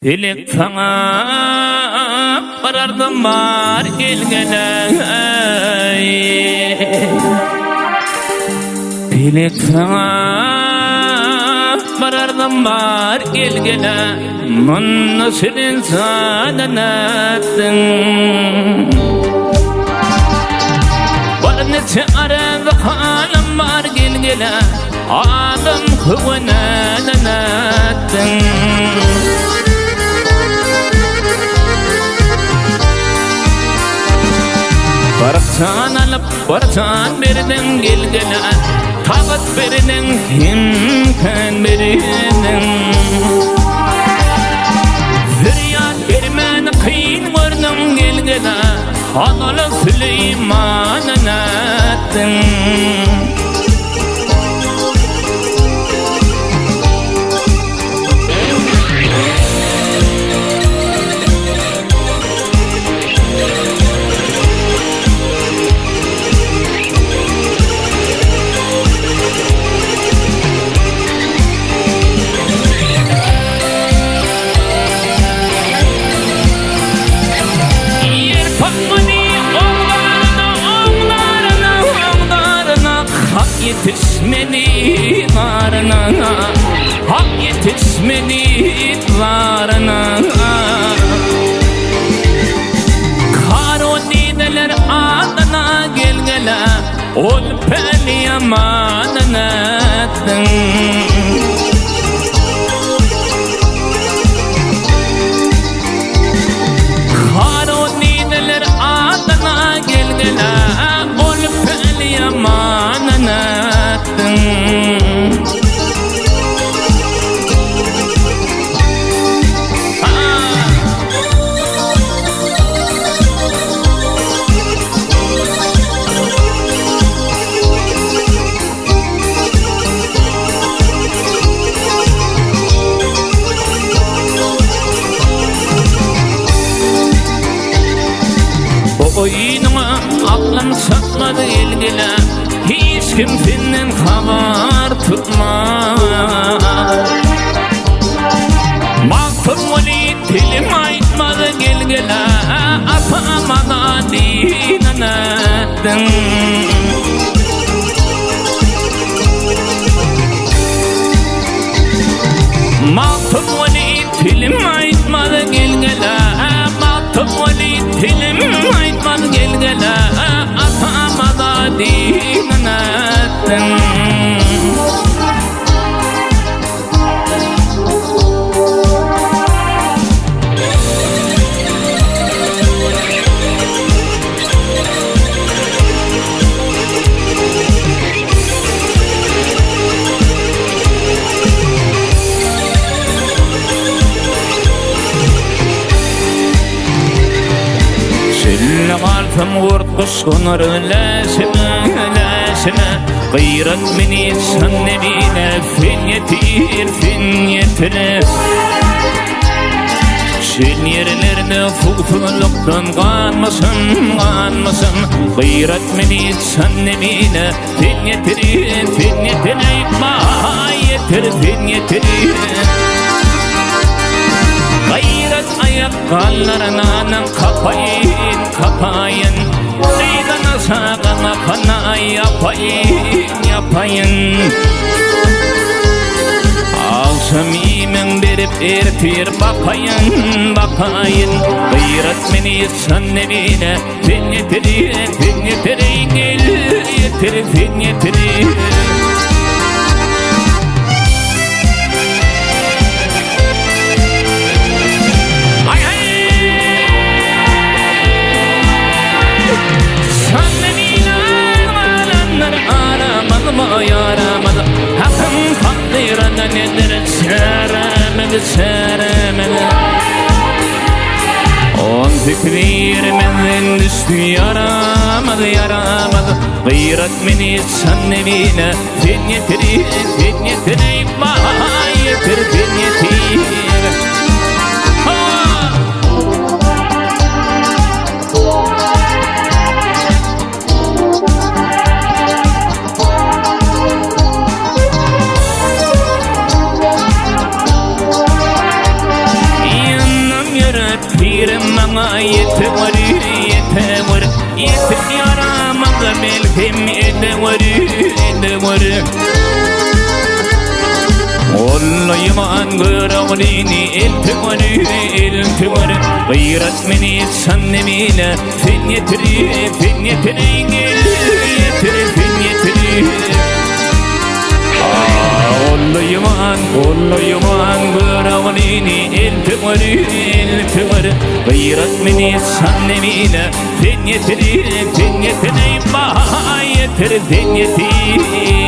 Dilek sana qarardım bar gelgene Dilek sana qarardım bar gelgene Manna senin sadanatın Barneti aradı halim bar gelgene Adam hıvınanatın Barsan alıp barsan birden gelgene Tabat birden himken birden Ziryat birmen kıyın vurdum gelgene Analı Süleyman'ın attın Yetişmedi varına Hak yetişmedi varına Karo nideler adına gelgele Ol peli yamanına Karo nideler adına gelgele Ol peli yamanına Oyunuma aklım satmadı ilgile Hiç kimsenin haber tutmaz Maktub oli dilim aytmadı gelgile Atamadı dinanettin Maktub oli dilim aytmadı gelgile Maktub oli dilim aytmadı gelgile Atamadı dinanettin Kalfım vurtkuş konur lesine Gıyrat meni san nebine fin yetir Şen yerlerde fululuktan kanmasın Gıyrat meni san nebine fin yetir Ayıkma yetir Gayret ayak kallarına kapayın Leydana sağına kana yapayın Alsamimen berip ertir bakayın Gayret meni san nebine fin yetir Yaramadı Hakkın takdirine nedir Seremedi On fikrimden düştü yaramadı Gıyret meni san nebine fin yetir Ayıkma yetir Ayrılmana yeter, yeter, yeter yaramadı belkim eder. Olayman gıravlini eltimar Gıyrat meni sannemine fin yetiri Olayman gıravlini eltimar Gıyrat meni sannemine fin yetiri Bah yeter fin yetiri